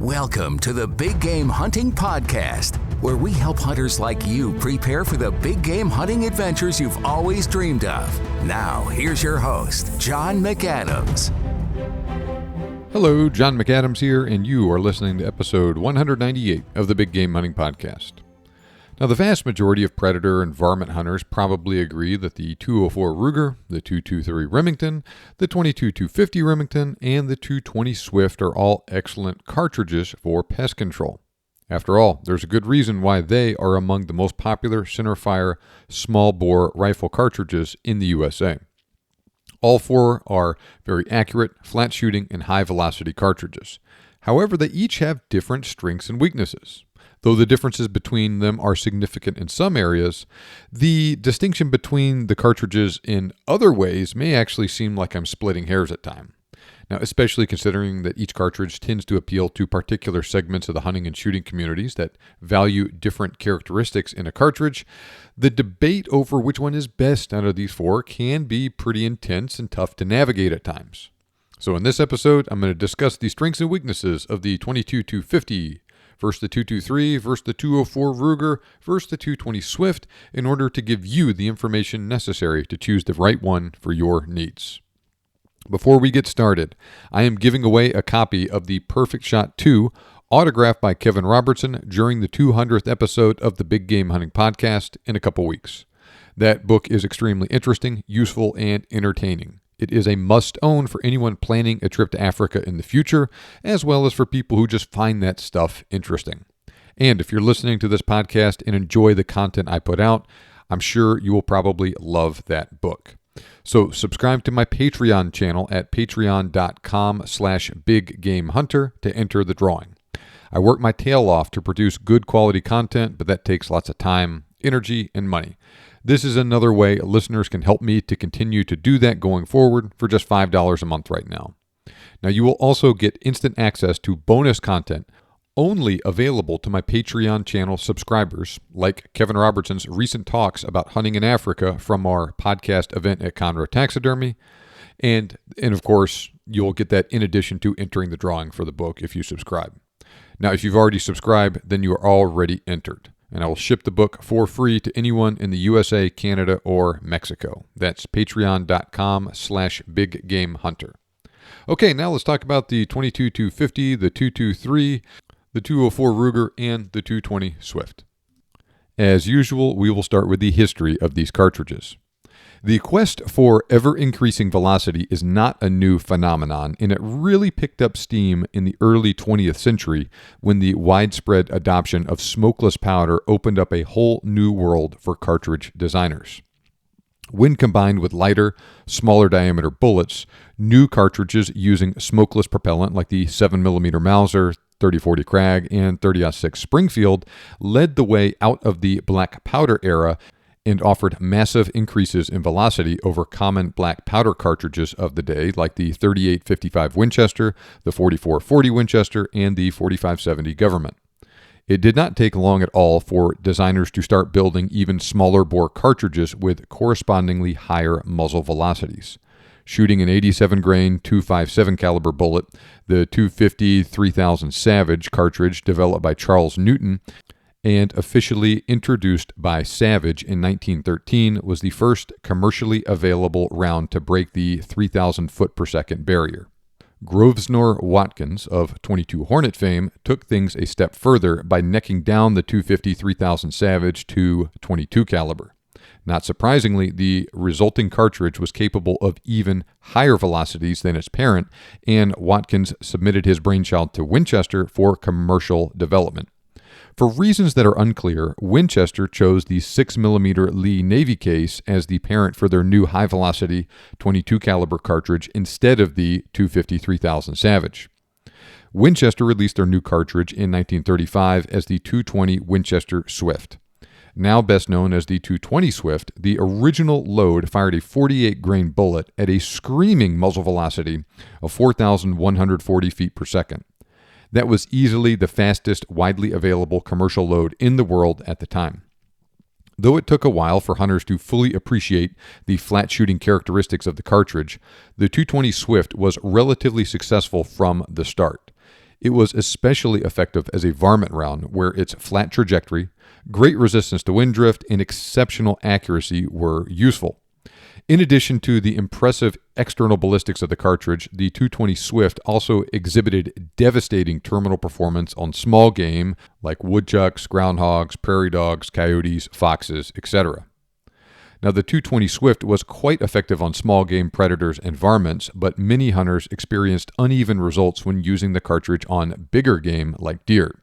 Welcome to the Big Game Hunting Podcast, where we help hunters like you prepare for the big game hunting adventures you've always dreamed of. Now, here's your host, John McAdams. Hello, John McAdams here, and you are listening to episode 198 of the Big Game Hunting Podcast. Now, the vast majority of predator and varmint hunters probably agree that the .204 Ruger, the .223 Remington, the .22-250 Remington, and the .220 Swift are all excellent cartridges for pest control. After all, there's a good reason why they are among the most popular centerfire small-bore rifle cartridges in the USA. All four are very accurate, flat-shooting, and high-velocity cartridges. However, they each have different strengths and weaknesses. Though the differences between them are significant in some areas, the distinction between the cartridges in other ways may actually seem like I'm splitting hairs at times. Now, especially considering that each cartridge tends to appeal to particular segments of the hunting and shooting communities that value different characteristics in a cartridge, the debate over which one is best out of these four can be pretty intense and tough to navigate at times. So in this episode, I'm going to discuss the strengths and weaknesses of the .22-250 versus the .223 versus the .204 Ruger versus the .220 Swift in order to give you the information necessary to choose the right one for your needs. Before we get started, I am giving away a copy of the Perfect Shot 2 autographed by Kevin Robertson during the 200th episode of the Big Game Hunting Podcast in a couple weeks. That book is extremely interesting, useful, and entertaining. It is a must-own for anyone planning a trip to Africa in the future, as well as for people who just find that stuff interesting. And if you're listening to this podcast and enjoy the content I put out, I'm sure you will probably love that book. So subscribe to my Patreon channel at patreon.com/biggamehunter to enter the drawing. I work my tail off to produce good quality content, but that takes lots of time, energy, and money. This is another way listeners can help me to continue to do that going forward for just $5 a month right now. Now, you will also get instant access to bonus content only available to my Patreon channel subscribers, like Kevin Robertson's recent talks about hunting in Africa from our podcast event at Conroe Taxidermy. And of course, you'll get that in addition to entering the drawing for the book if you subscribe. Now, if you've already subscribed, then you are already entered. And I will ship the book for free to anyone in the USA, Canada, or Mexico. That's patreon.com/biggamehunter. Okay, now let's talk about the .22-250, the .223, the .204 Ruger, and the .220 Swift. As usual, we will start with the history of these cartridges. The quest for ever-increasing velocity is not a new phenomenon, and it really picked up steam in the early 20th century when the widespread adoption of smokeless powder opened up a whole new world for cartridge designers. When combined with lighter, smaller diameter bullets, new cartridges using smokeless propellant like the 7mm Mauser, 30-40 Krag, and 30-06 Springfield led the way out of the black powder era and offered massive increases in velocity over common black powder cartridges of the day like the 38-55 Winchester, the 44-40 Winchester, and the 45-70 Government. It did not take long at all for designers to start building even smaller bore cartridges with correspondingly higher muzzle velocities. Shooting an 87 grain .257 caliber bullet, the 250-3000 Savage cartridge developed by Charles Newton and officially introduced by Savage in 1913 was the first commercially available round to break the 3,000 foot per second barrier. Grosvenor Watkins of 22 Hornet fame took things a step further by necking down the 250-3000 Savage to 22 caliber. Not surprisingly, the resulting cartridge was capable of even higher velocities than its parent, and Watkins submitted his brainchild to Winchester for commercial development. For reasons that are unclear, Winchester chose the 6mm Lee Navy case as the parent for their new high-velocity 22 caliber cartridge instead of the 250-3000 Savage. Winchester released their new cartridge in 1935 as the .220 Winchester Swift. Now best known as the .220 Swift, the original load fired a 48 grain bullet at a screaming muzzle velocity of 4,140 feet per second. That was easily the fastest widely available commercial load in the world at the time. Though it took a while for hunters to fully appreciate the flat shooting characteristics of the cartridge, the .220 Swift was relatively successful from the start. It was especially effective as a varmint round, where its flat trajectory, great resistance to wind drift, and exceptional accuracy were useful. In addition to the impressive external ballistics of the cartridge, the 220 Swift also exhibited devastating terminal performance on small game like woodchucks, groundhogs, prairie dogs, coyotes, foxes, etc. Now, the 220 Swift was quite effective on small game predators and varmints, but many hunters experienced uneven results when using the cartridge on bigger game like deer.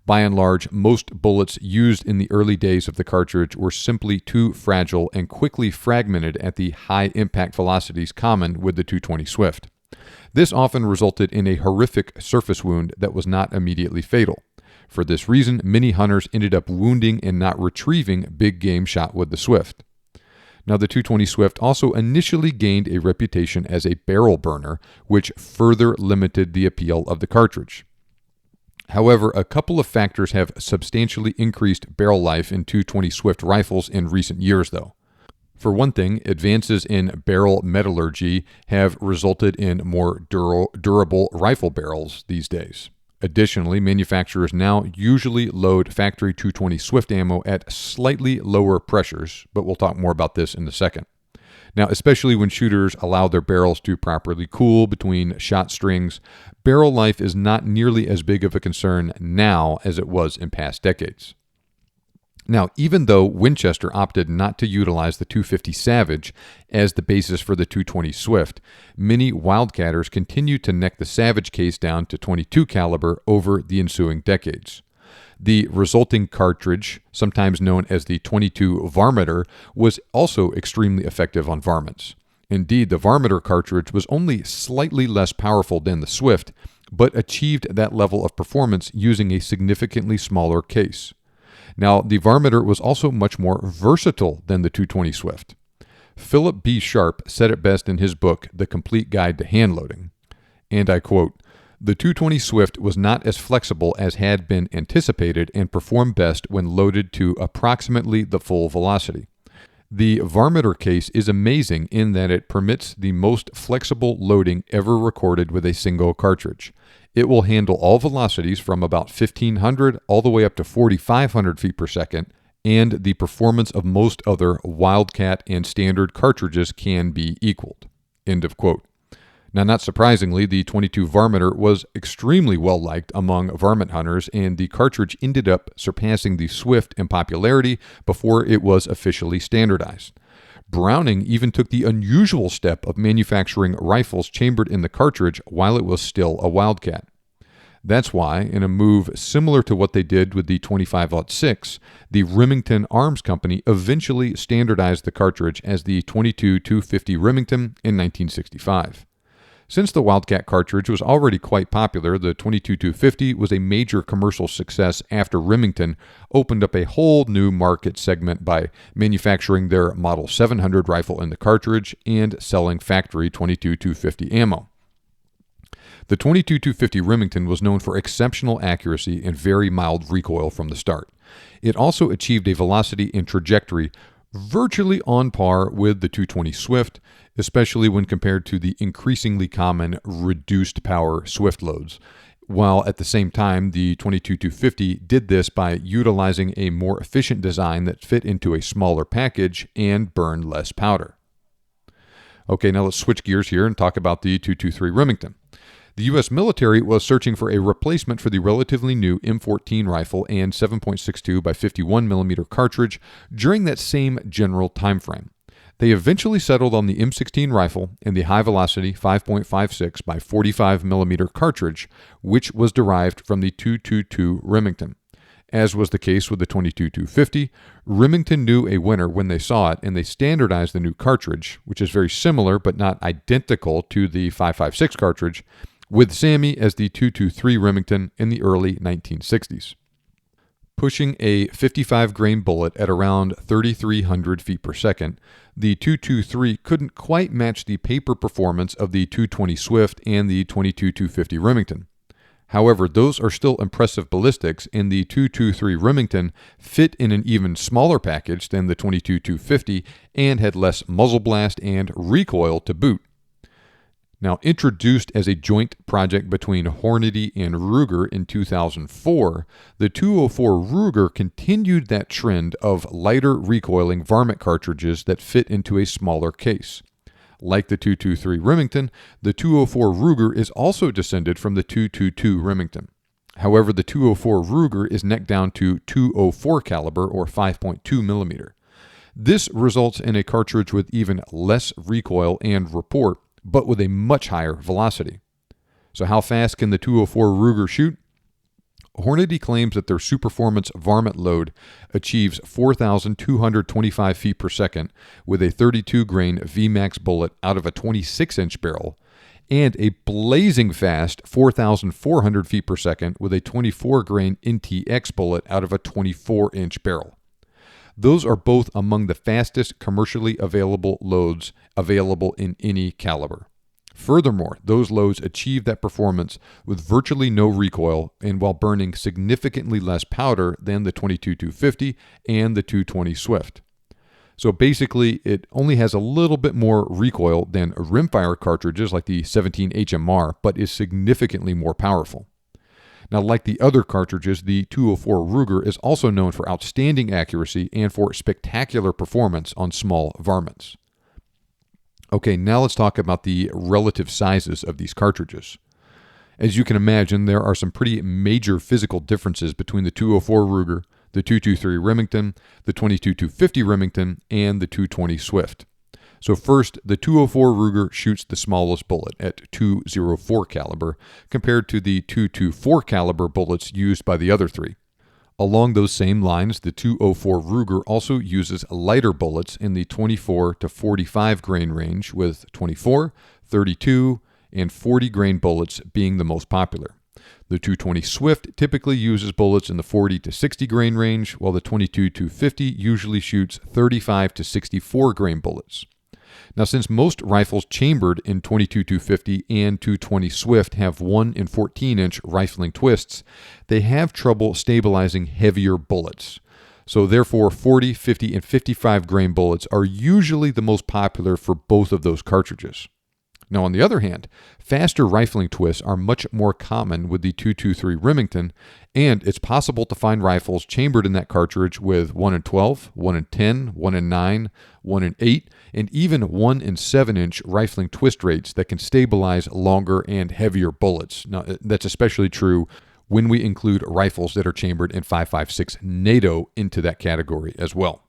By and large, most bullets used in the early days of the cartridge were simply too fragile and quickly fragmented at the high impact velocities common with the 220 Swift. This often resulted in a horrific surface wound that was not immediately fatal. For this reason, many hunters ended up wounding and not retrieving big game shot with the Swift. Now, the 220 Swift also initially gained a reputation as a barrel burner, which further limited the appeal of the cartridge. However, a couple of factors have substantially increased barrel life in 220 Swift rifles in recent years, though. For one thing, advances in barrel metallurgy have resulted in more durable rifle barrels these days. Additionally, manufacturers now usually load factory 220 Swift ammo at slightly lower pressures, but we'll talk more about this in a second. Now, especially when shooters allow their barrels to properly cool between shot strings, barrel life is not nearly as big of a concern now as it was in past decades. Now, even though Winchester opted not to utilize the 250 Savage as the basis for the 220 Swift, many wildcatters continued to neck the Savage case down to .22 caliber over the ensuing decades. The resulting cartridge, sometimes known as the .22 Varminter, was also extremely effective on varmints. Indeed, the Varminter cartridge was only slightly less powerful than the Swift, but achieved that level of performance using a significantly smaller case. Now, the Varminter was also much more versatile than the 220 Swift. Philip B. Sharp said it best in his book, The Complete Guide to Hand Loading, and I quote, "The 220 Swift was not as flexible as had been anticipated and performed best when loaded to approximately the full velocity. The Varminter case is amazing in that it permits the most flexible loading ever recorded with a single cartridge. It will handle all velocities from about 1,500 all the way up to 4,500 feet per second, and the performance of most other Wildcat and standard cartridges can be equaled." End of quote. Now, not surprisingly, the .22 Varminter was extremely well-liked among varmint hunters, and the cartridge ended up surpassing the Swift in popularity before it was officially standardized. Browning even took the unusual step of manufacturing rifles chambered in the cartridge while it was still a Wildcat. That's why, in a move similar to what they did with the 25-06, the Remington Arms Company eventually standardized the cartridge as the .22-250 Remington in 1965. Since the Wildcat cartridge was already quite popular, the .22-250 was a major commercial success after Remington opened up a whole new market segment by manufacturing their Model 700 rifle in the cartridge and selling factory .22-250 ammo. The .22-250 Remington was known for exceptional accuracy and very mild recoil from the start. It also achieved a velocity and trajectory virtually on par with the 220 Swift, especially when compared to the increasingly common reduced power Swift loads, while at the same time the .22-250 did this by utilizing a more efficient design that fit into a smaller package and burned less powder. Okay, now let's switch gears here and talk about the .223 Remington. The U.S. military was searching for a replacement for the relatively new M14 rifle and 7.62 by 51 mm cartridge during that same general time frame. They eventually settled on the M16 rifle and the high-velocity 5.56 by 45 mm cartridge, which was derived from the 222 Remington. As was the case with the .22-250, Remington knew a winner when they saw it, and they standardized the new cartridge, which is very similar but not identical to the 5.56 cartridge, with SAMI as the .223 Remington in the early 1960s. Pushing a 55-grain bullet at around 3,300 feet per second, the .223 couldn't quite match the paper performance of the .220 Swift and the .22-250 Remington. However, those are still impressive ballistics, and the .223 Remington fit in an even smaller package than the .22-250 and had less muzzle blast and recoil to boot. Now, introduced as a joint project between Hornady and Ruger in 2004, the 204 Ruger continued that trend of lighter recoiling varmint cartridges that fit into a smaller case. Like the 223 Remington, the 204 Ruger is also descended from the 222 Remington. However, the 204 Ruger is necked down to 204 caliber or 5.2 millimeter. This results in a cartridge with even less recoil and report, but with a much higher velocity. So how fast can the 204 Ruger shoot? Hornady claims that their Superformance varmint load achieves 4,225 feet per second with a 32-grain VMAX bullet out of a 26-inch barrel, and a blazing fast 4,400 feet per second with a 24-grain NTX bullet out of a 24-inch barrel. Those are both among the fastest commercially available loads available in any caliber. Furthermore, those loads achieve that performance with virtually no recoil and while burning significantly less powder than the 22-250 and the 220 Swift. So basically, it only has a little bit more recoil than rimfire cartridges like the 17 HMR, but is significantly more powerful. Now, like the other cartridges, the 204 Ruger is also known for outstanding accuracy and for spectacular performance on small varmints. Okay, now let's talk about the relative sizes of these cartridges. As you can imagine, there are some pretty major physical differences between the 204 Ruger, the 223 Remington, the 22-250 Remington, and the 220 Swift. So first, the 204 Ruger shoots the smallest bullet at 204 caliber compared to the 224 caliber bullets used by the other three. Along those same lines, the 204 Ruger also uses lighter bullets in the 24 to 45 grain range, with 24, 32, and 40 grain bullets being the most popular. The 220 Swift typically uses bullets in the 40 to 60 grain range, while the 22-250 usually shoots 35 to 64 grain bullets. Now, since most rifles chambered in 22-250 and 220 Swift have 1 and 14-inch rifling twists, they have trouble stabilizing heavier bullets. So therefore, 40, 50, and 55 grain bullets are usually the most popular for both of those cartridges. Now, on the other hand, faster rifling twists are much more common with the 223 Remington, and it's possible to find rifles chambered in that cartridge with 1 and 12, 1 and 10, 1 and 9, 1 and 8, and even 1 and 7-inch rifling twist rates that can stabilize longer and heavier bullets. Now, that's especially true when we include rifles that are chambered in 5.56 NATO into that category as well.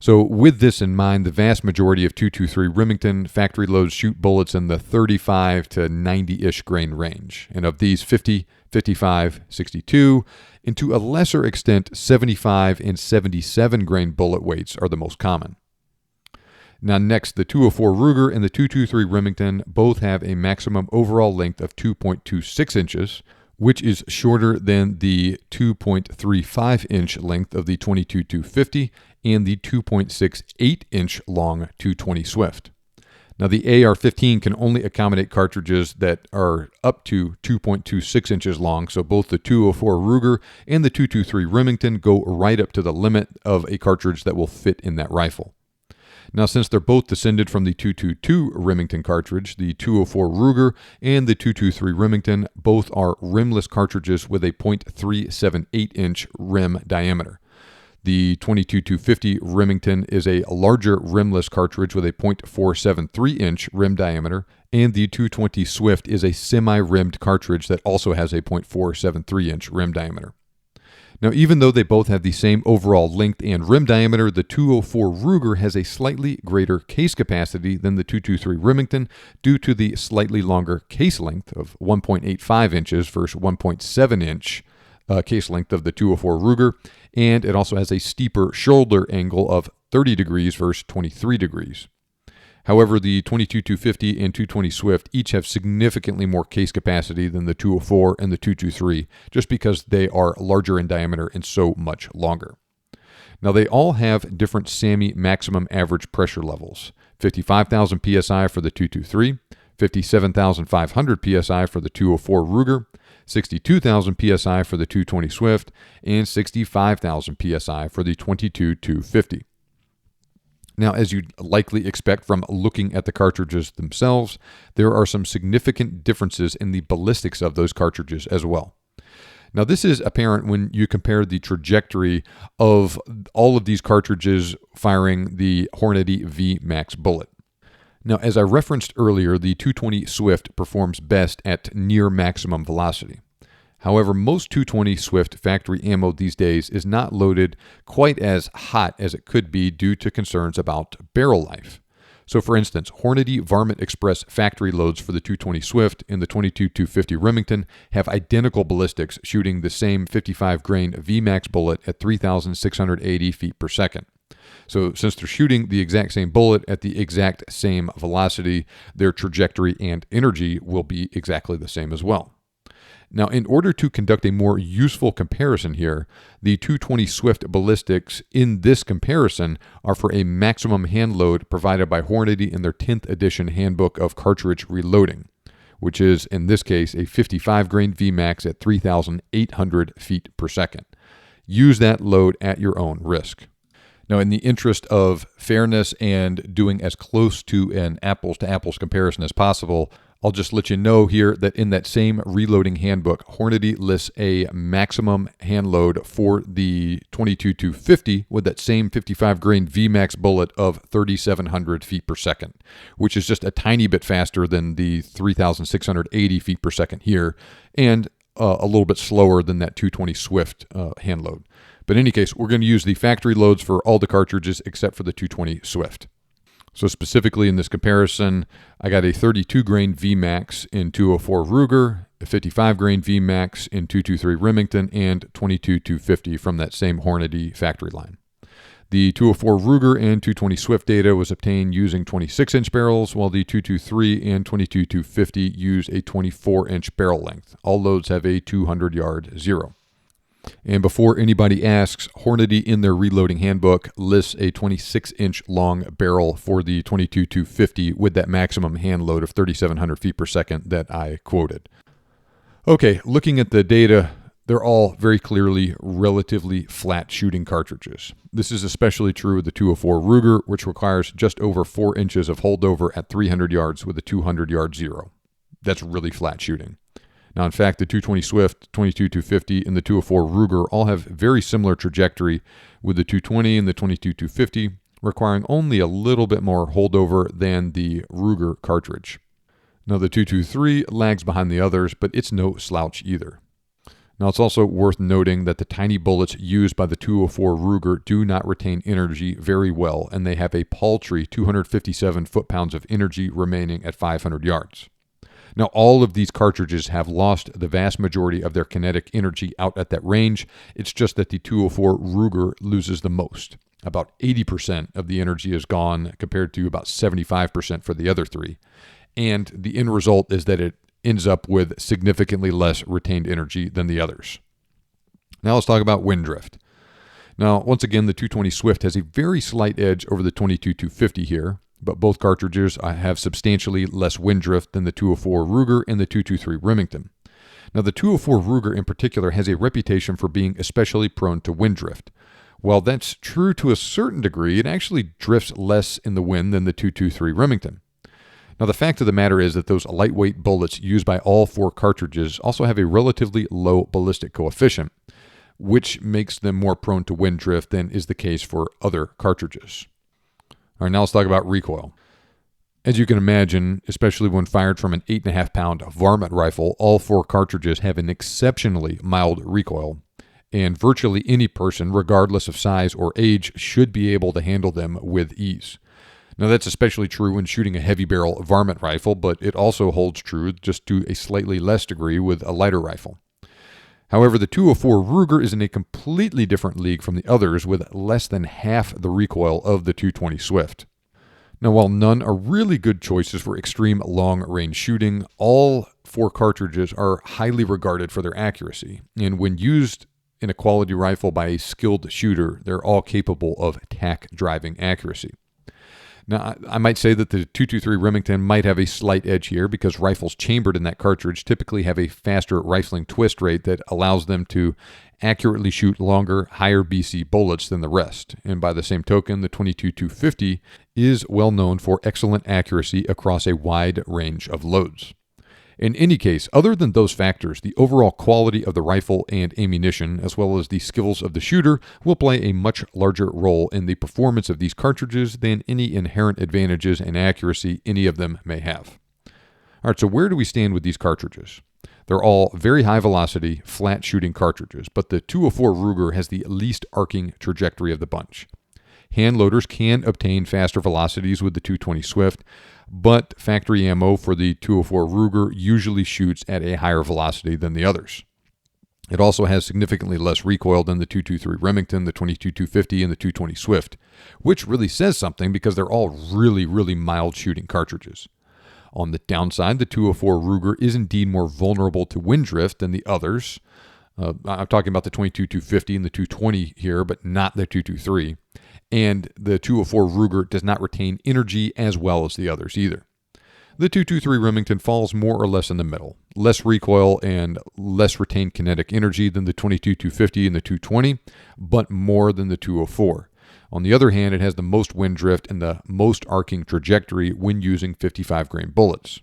So with this in mind, the vast majority of 223 Remington factory loads shoot bullets in the 35 to 90-ish grain range. And of these, 50, 55, 62, and to a lesser extent, 75 and 77 grain bullet weights are the most common. Now next, the 204 Ruger and the 223 Remington both have a maximum overall length of 2.26 inches, which is shorter than the 2.35-inch length of the 22-250 and the 2.68-inch long 220 Swift. Now, the AR-15 can only accommodate cartridges that are up to 2.26 inches long, so both the 204 Ruger and the 223 Remington go right up to the limit of a cartridge that will fit in that rifle. Now, since they're both descended from the 222 Remington cartridge, the 204 Ruger and the 223 Remington both are rimless cartridges with a .378-inch rim diameter. The 22-250 Remington is a larger rimless cartridge with a .473-inch rim diameter, and the 220 Swift is a semi-rimmed cartridge that also has a .473-inch rim diameter. Now, even though they both have the same overall length and rim diameter, the 204 Ruger has a slightly greater case capacity than the 223 Remington due to the slightly longer case length of 1.85 inches versus 1.7 inch case length of the 204 Ruger, and it also has a steeper shoulder angle of 30 degrees versus 23 degrees. However, the 22-250 and 220 Swift each have significantly more case capacity than the 204 and the 223, just because they are larger in diameter and so much longer. Now, they all have different SAMI maximum average pressure levels: 55,000 psi for the 223, 57,500 psi for the 204 Ruger, 62,000 psi for the 220 Swift, and 65,000 psi for the 22-250. Now, as you'd likely expect from looking at the cartridges themselves, there are some significant differences in the ballistics of those cartridges as well. Now, this is apparent when you compare the trajectory of all of these cartridges firing the Hornady V Max bullet. Now, as I referenced earlier, the 220 Swift performs best at near maximum velocity. However, most 220 Swift factory ammo these days is not loaded quite as hot as it could be due to concerns about barrel life. So for instance, Hornady Varmint Express factory loads for the 220 Swift and the 22-250 Remington have identical ballistics shooting the same 55 grain VMAX bullet at 3,680 feet per second. So since they're shooting the exact same bullet at the exact same velocity, their trajectory and energy will be exactly the same as well. Now, in order to conduct a more useful comparison here, the 220 Swift ballistics in this comparison are for a maximum hand load provided by Hornady in their 10th edition Handbook of Cartridge Reloading, which is, in this case, a 55 grain VMAX at 3,800 feet per second. Use that load at your own risk. Now, in the interest of fairness and doing as close to an apples-to-apples comparison as possible, I'll just let you know here that in that same reloading handbook, Hornady lists a maximum hand load for the 22-250 with that same 55 grain VMAX bullet of 3,700 feet per second, which is just a tiny bit faster than the 3,680 feet per second here, and a little bit slower than that 220 Swift hand load. But in any case, we're going to use the factory loads for all the cartridges except for the 220 Swift. So specifically in this comparison, I got a 32 grain VMAX in 204 Ruger, a 55 grain VMAX in 223 Remington, and 22-250 from that same Hornady factory line. The 204 Ruger and 220 Swift data was obtained using 26-inch barrels, while the 223 and 22-250 use a 24-inch barrel length. All loads have a 200-yard zero. And before anybody asks, Hornady in their reloading handbook lists a 26-inch long barrel for the 22-250 with that maximum hand load of 3,700 feet per second that I quoted. Okay, looking at the data, they're all very clearly relatively flat shooting cartridges. This is especially true with the 204 Ruger, which requires just over 4 inches of holdover at 300 yards with a 200-yard zero. That's really flat shooting. Now, in fact, the 220 Swift, 22-250, and the 204 Ruger all have very similar trajectory, with the 220 and the 22-250 requiring only a little bit more holdover than the Ruger cartridge. Now, the 223 lags behind the others, but it's no slouch either. Now, it's also worth noting that the tiny bullets used by the 204 Ruger do not retain energy very well, and they have a paltry 257 foot-pounds of energy remaining at 500 yards. Now, all of these cartridges have lost the vast majority of their kinetic energy out at that range. It's just that the 204 Ruger loses the most. About 80% of the energy is gone compared to about 75% for the other three. And the end result is that it ends up with significantly less retained energy than the others. Now let's talk about wind drift. Now, once again, the 220 Swift has a very slight edge over the 22-250 here, but both cartridges have substantially less wind drift than the 204 Ruger and the 223 Remington. Now, the 204 Ruger in particular has a reputation for being especially prone to wind drift. While that's true to a certain degree, it actually drifts less in the wind than the 223 Remington. Now, the fact of the matter is that those lightweight bullets used by all four cartridges also have a relatively low ballistic coefficient, which makes them more prone to wind drift than is the case for other cartridges. All right, now let's talk about recoil. As you can imagine, especially when fired from an 8.5-pound varmint rifle, all four cartridges have an exceptionally mild recoil, and virtually any person, regardless of size or age, should be able to handle them with ease. Now, that's especially true when shooting a heavy barrel varmint rifle, but it also holds true just to a slightly less degree with a lighter rifle. However, the 204 Ruger is in a completely different league from the others with less than half the recoil of the 220 Swift. Now, while none are really good choices for extreme long-range shooting, all four cartridges are highly regarded for their accuracy, and when used in a quality rifle by a skilled shooter, they're all capable of tack-driving accuracy. Now, I might say that the 223 Remington might have a slight edge here because rifles chambered in that cartridge typically have a faster rifling twist rate that allows them to accurately shoot longer, higher BC bullets than the rest. And by the same token, the 22-250 is well known for excellent accuracy across a wide range of loads. In any case, other than those factors, the overall quality of the rifle and ammunition, as well as the skills of the shooter, will play a much larger role in the performance of these cartridges than any inherent advantages and accuracy any of them may have. All right, so where do we stand with these cartridges? They're all very high velocity, flat shooting cartridges, but the 204 Ruger has the least arcing trajectory of the bunch. Hand loaders can obtain faster velocities with the 220 Swift, but factory ammo for the 204 Ruger usually shoots at a higher velocity than the others. It also has significantly less recoil than the 223 Remington, the 22-250, and the 220 Swift, which really says something because they're all really, really mild shooting cartridges. On the downside, the 204 Ruger is indeed more vulnerable to wind drift than the others. I'm talking about the 22-250 and the 220 here, but not the 223. And the 204 Ruger does not retain energy as well as the others either. The 223 Remington falls more or less in the middle. Less recoil and less retained kinetic energy than the 22-250 and the 220, but more than the 204. On the other hand, it has the most wind drift and the most arcing trajectory when using 55 grain bullets.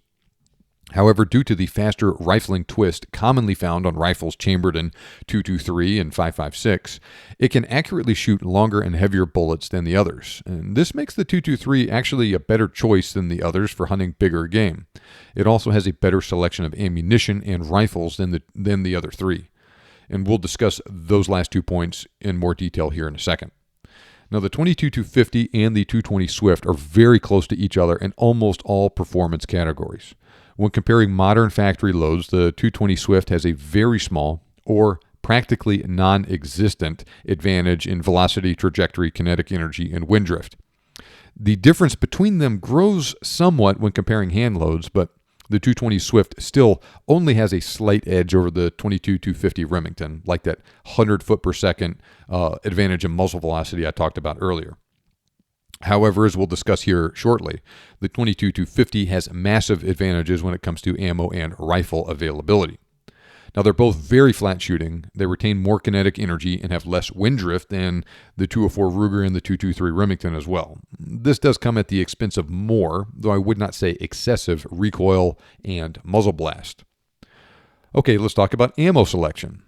However, due to the faster rifling twist commonly found on rifles chambered in 223 and 5.56, it can accurately shoot longer and heavier bullets than the others. And this makes the 223 actually a better choice than the others for hunting bigger game. It also has a better selection of ammunition and rifles than the other three. And we'll discuss those last 2 points in more detail here in a second. Now, the 22-250 and the 220 Swift are very close to each other in almost all performance categories. When comparing modern factory loads, the 220 Swift has a very small or practically non-existent advantage in velocity, trajectory, kinetic energy, and wind drift. The difference between them grows somewhat when comparing hand loads, but the 220 Swift still only has a slight edge over the 22-250 Remington, like that 100 foot per second advantage in muzzle velocity I talked about earlier. However, as we'll discuss here shortly, the 22-250 has massive advantages when it comes to ammo and rifle availability. Now, they're both very flat shooting. They retain more kinetic energy and have less wind drift than the 204 Ruger and the 223 Remington as well. This does come at the expense of more, though I would not say excessive, recoil and muzzle blast. Okay, let's talk about ammo selection.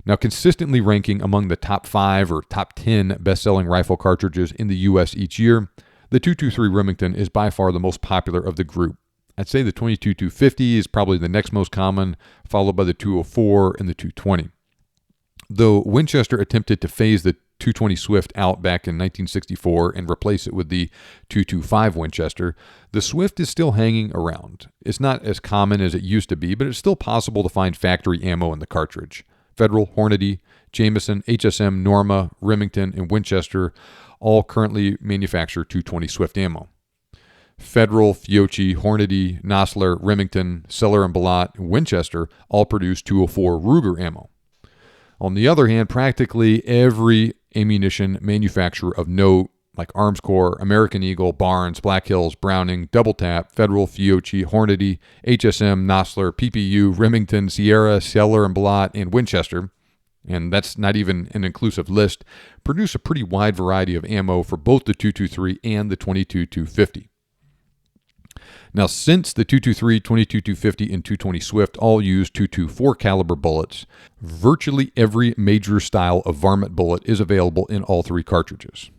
Now, consistently ranking among the top 5 or top 10 best-selling rifle cartridges in the U.S. each year, the 223 Remington is by far the most popular of the group. I'd say the 22-250 is probably the next most common, followed by the 204 and the 220. Though Winchester attempted to phase the 220 Swift out back in 1964 and replace it with the 225 Winchester, the Swift is still hanging around. It's not as common as it used to be, but it's still possible to find factory ammo in the cartridge. Federal, Hornady, Jameson, HSM, Norma, Remington, and Winchester all currently manufacture 220 Swift ammo. Federal, Fiocchi, Hornady, Nosler, Remington, Seller & Ballot, and Winchester all produce 204 Ruger ammo. On the other hand, practically every ammunition manufacturer of note, like Arms Corps, American Eagle, Barnes, Black Hills, Browning, Double Tap, Federal, Fiocchi, Hornady, HSM, Nosler, PPU, Remington, Sierra, Seller & Ballot, and Winchester, and that's not even an inclusive list, produce a pretty wide variety of ammo for both the 223 and the 22-250. Now, since the 223, 22-250, and 220 Swift all use .224 caliber bullets, virtually every major style of varmint bullet is available in all three cartridges.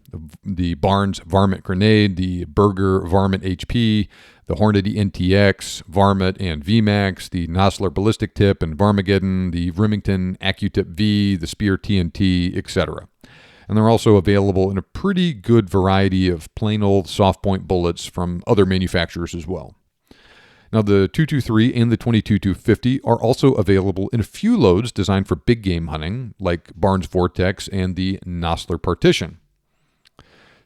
The Barnes Varmint Grenade, the Berger Varmint HP, the Hornady NTX, Varmint and VMAX, the Nosler Ballistic Tip and Varmageddon, the Remington AccuTip V, the Spear TNT, etc. And they're also available in a pretty good variety of plain old soft point bullets from other manufacturers as well. Now, the 223 and the 22-250 are also available in a few loads designed for big game hunting, like Barnes Vortex and the Nosler Partition.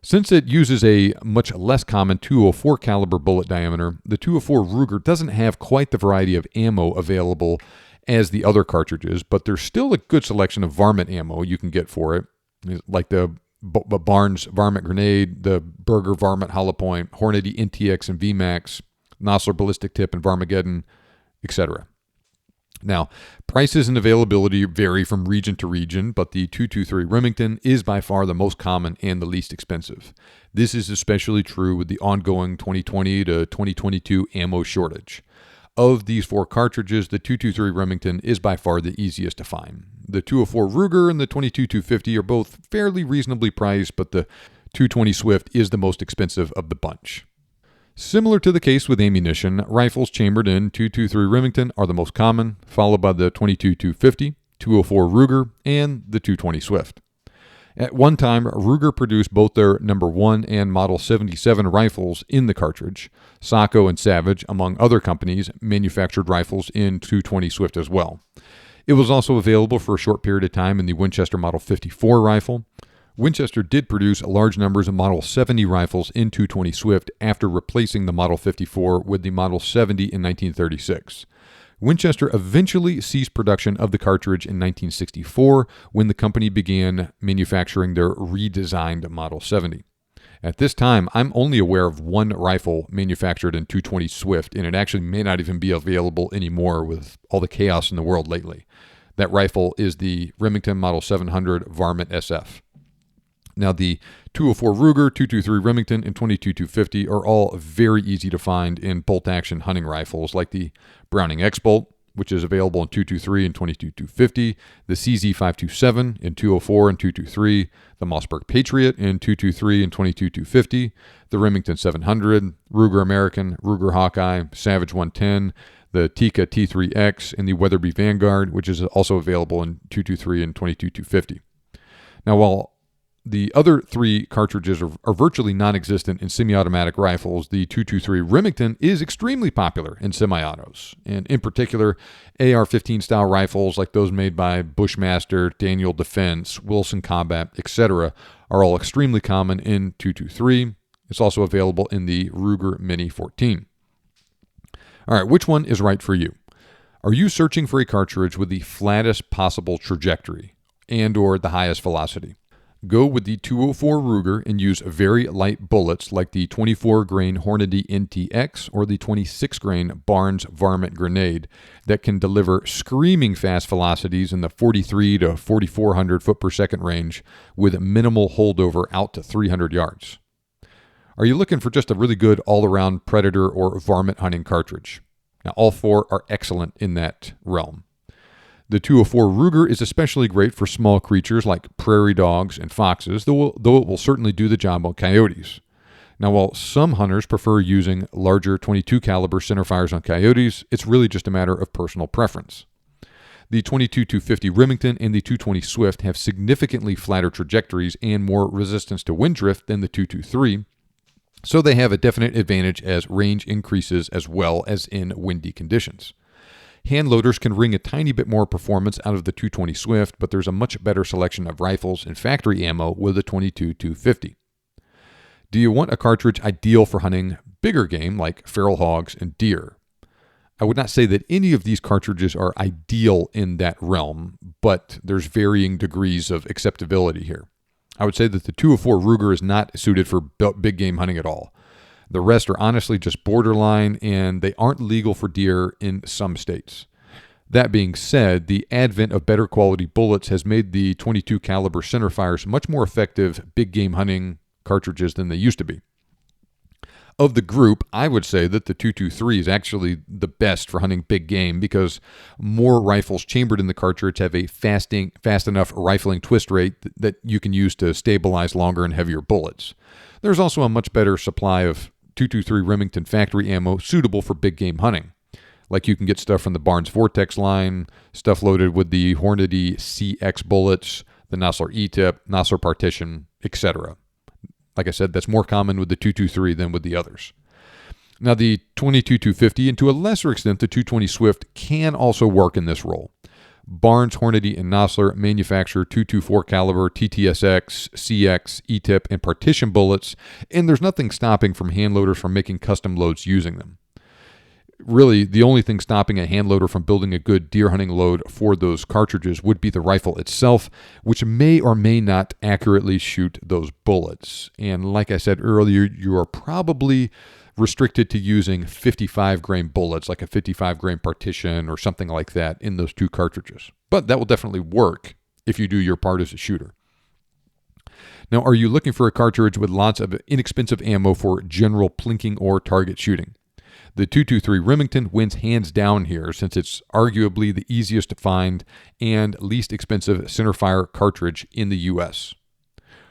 Since it uses a much less common 204 caliber bullet diameter, the 204 Ruger doesn't have quite the variety of ammo available as the other cartridges, but there's still a good selection of varmint ammo you can get for it, like the Barnes varmint grenade, the Berger varmint hollow point, Hornady NTX and VMAX, Nosler ballistic tip and Varmageddon, etc. Now, prices and availability vary from region to region, but the 223 Remington is by far the most common and the least expensive. This is especially true with the ongoing 2020 to 2022 ammo shortage. Of these 4 cartridges, the 223 Remington is by far the easiest to find. The 204 Ruger and the 22-250 are both fairly reasonably priced, but the 220 Swift is the most expensive of the bunch. Similar to the case with ammunition, rifles chambered in 223 Remington are the most common, followed by the 22-250, 204 Ruger, and the 220 Swift. At one time, Ruger produced both their number 1 and Model 77 rifles in the cartridge. Sacco and Savage, among other companies, manufactured rifles in 220 Swift as well. It was also available for a short period of time in the Winchester Model 54 rifle. Winchester did produce large numbers of Model 70 rifles in 220 Swift after replacing the Model 54 with the Model 70 in 1936. Winchester eventually ceased production of the cartridge in 1964 when the company began manufacturing their redesigned Model 70. At this time, I'm only aware of one rifle manufactured in 220 Swift, and it actually may not even be available anymore with all the chaos in the world lately. That rifle is the Remington Model 700 Varmint SF. Now, the 204 Ruger, 223 Remington, and 22-250 are all very easy to find in bolt-action hunting rifles like the Browning X-Bolt, which is available in 223 and 22-250, the CZ527 in 204 and 223, the Mossberg Patriot in 223 and 22-250, the Remington 700, Ruger American, Ruger Hawkeye, Savage 110, the Tikka T3X, and the Weatherby Vanguard, which is also available in 223 and 22-250. Now, while the other 3 cartridges are virtually non-existent in semi-automatic rifles, the 223 Remington is extremely popular in semi-autos, and in particular, AR-15 style rifles like those made by Bushmaster, Daniel Defense, Wilson Combat, etc. are all extremely common in 223. It's also available in the Ruger Mini 14. All right, which one is right for you? Are you searching for a cartridge with the flattest possible trajectory and or the highest velocity? Go with the 204 Ruger and use very light bullets like the 24-grain Hornady NTX or the 26-grain Barnes Varmint Grenade that can deliver screaming fast velocities in the 43 to 4,400 foot per second range with minimal holdover out to 300 yards. Are you looking for just a really good all-around predator or varmint hunting cartridge? Now, all 4 are excellent in that realm. The 204 Ruger is especially great for small creatures like prairie dogs and foxes, though it will certainly do the job on coyotes. Now, while some hunters prefer using larger 22 caliber centerfires on coyotes, it's really just a matter of personal preference. The 22-250 Remington and the 220 Swift have significantly flatter trajectories and more resistance to wind drift than the 223, so they have a definite advantage as range increases as well as in windy conditions. Hand loaders can wring a tiny bit more performance out of the 220 Swift, but there's a much better selection of rifles and factory ammo with the 22-250. Do you want a cartridge ideal for hunting bigger game like feral hogs and deer? I would not say that any of these cartridges are ideal in that realm, but there's varying degrees of acceptability here. I would say that the 204 Ruger is not suited for big game hunting at all. The rest are honestly just borderline, and they aren't legal for deer in some states. That being said, the advent of better quality bullets has made the 22 caliber centerfires much more effective big game hunting cartridges than they used to be. Of the group, I would say that the 223 is actually the best for hunting big game because more rifles chambered in the cartridge have a fast enough rifling twist rate that you can use to stabilize longer and heavier bullets. There's also a much better supply of 223 Remington factory ammo suitable for big game hunting. Like you can get stuff from the Barnes Vortex line, stuff loaded with the Hornady CX bullets, the Nosler E-tip, Nosler Partition, etc. Like I said, that's more common with the 223 than with the others. Now, the 22-250 and to a lesser extent the 220 Swift can also work in this role. Barnes, Hornady, and Nosler manufacture 224 caliber TTSX, CX, E-tip, and partition bullets, and there's nothing stopping hand loaders from making custom loads using them. really the only thing stopping a hand loader from building a good deer hunting load for those cartridges would be the rifle itself, which may or may not accurately shoot those bullets. And like I said earlier, you are probably restricted to using 55 grain bullets, like a 55 grain partition or something like that in those 2 cartridges. But that will definitely work if you do your part as a shooter. Now, are you looking for a cartridge with lots of inexpensive ammo for general plinking or target shooting? The 223 Remington wins hands down here, since it's arguably the easiest to find and least expensive centerfire cartridge in the US.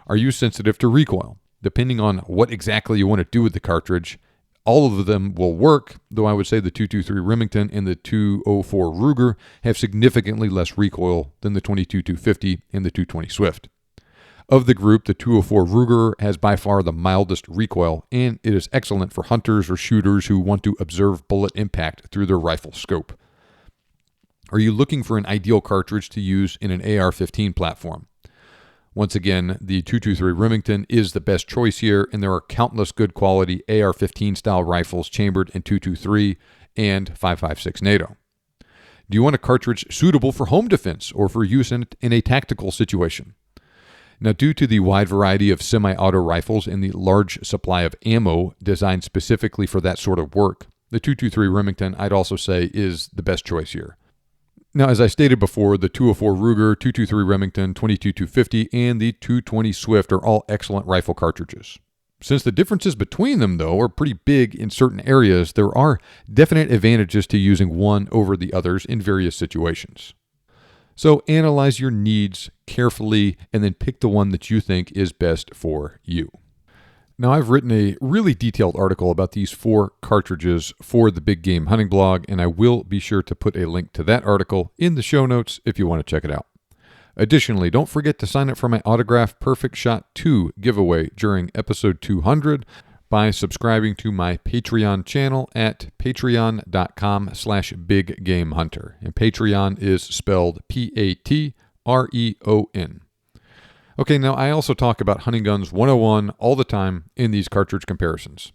Are you sensitive to recoil? Depending on what exactly you want to do with the cartridge, all of them will work, though I would say the 223 Remington and the 204 Ruger have significantly less recoil than the 22-250 and the 220 Swift. Of the group, the 204 Ruger has by far the mildest recoil, and it is excellent for hunters or shooters who want to observe bullet impact through their rifle scope. Are you looking for an ideal cartridge to use in an AR-15 platform? Once again, the 223 Remington is the best choice here, and there are countless good quality AR-15 style rifles chambered in 223 and 5.56 NATO. Do you want a cartridge suitable for home defense or for use in a tactical situation? Now, due to the wide variety of semi-auto rifles and the large supply of ammo designed specifically for that sort of work, the 223 Remington, I'd also say, is the best choice here. Now, as I stated before, the 204 Ruger, 223 Remington, 22-250, and the 220 Swift are all excellent rifle cartridges. Since the differences between them, though, are pretty big in certain areas, there are definite advantages to using one over the others in various situations. So analyze your needs carefully and then pick the one that you think is best for you. Now, I've written a really detailed article about these 4 cartridges for the Big Game Hunting blog, and I will be sure to put a link to that article in the show notes if you want to check it out. Additionally, don't forget to sign up for my Autograph Perfect Shot 2 giveaway during episode 200 by subscribing to my Patreon channel at patreon.com/biggamehunter. And Patreon is spelled Patreon. Okay, now I also talk about Hunting Guns 101 all the time in these cartridge comparisons.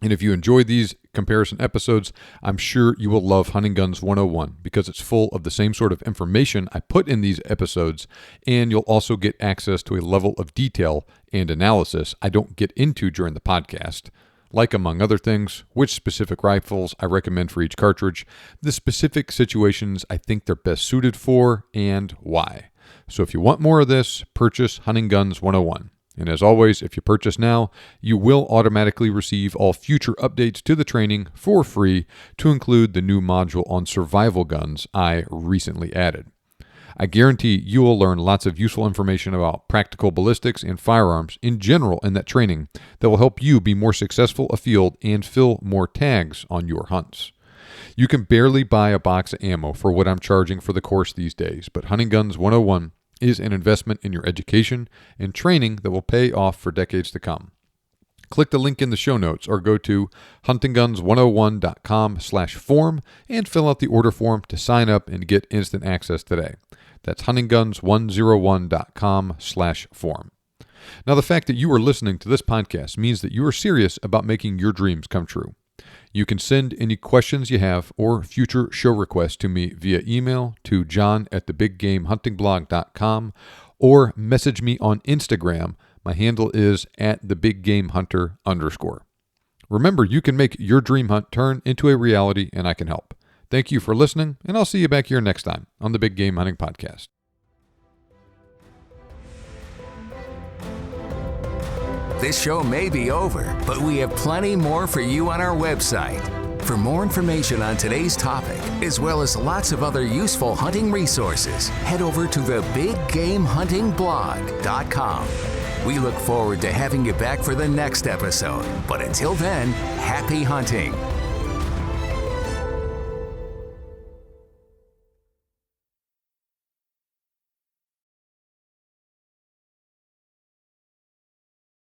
And if you enjoy these comparison episodes, I'm sure you will love Hunting Guns 101 because it's full of the same sort of information I put in these episodes, and you'll also get access to a level of detail and analysis I don't get into during the podcast, like, among other things, which specific rifles I recommend for each cartridge, the specific situations I think they're best suited for, and why. So if you want more of this, purchase Hunting Guns 101. And as always, if you purchase now, you will automatically receive all future updates to the training for free, to include the new module on survival guns I recently added. I guarantee you will learn lots of useful information about practical ballistics and firearms in general in that training that will help you be more successful afield and fill more tags on your hunts. You can barely buy a box of ammo for what I'm charging for the course these days, but Hunting Guns 101 is an investment in your education and training that will pay off for decades to come. Click the link in the show notes or go to huntingguns101.com/form and fill out the order form to sign up and get instant access today. That's huntingguns101.com/form. Now, the fact that you are listening to this podcast means that you are serious about making your dreams come true. You can send any questions you have or future show requests to me via email to john@thebiggamehuntingblog.com or message me on Instagram. My handle is @thebiggamehunter_. Remember, you can make your dream hunt turn into a reality, and I can help. Thank you for listening, and I'll see you back here next time on the Big Game Hunting Podcast. This show may be over, but we have plenty more for you on our website. For more information on today's topic, as well as lots of other useful hunting resources, head over to thebiggamehuntingblog.com. We look forward to having you back for the next episode. But until then, happy hunting.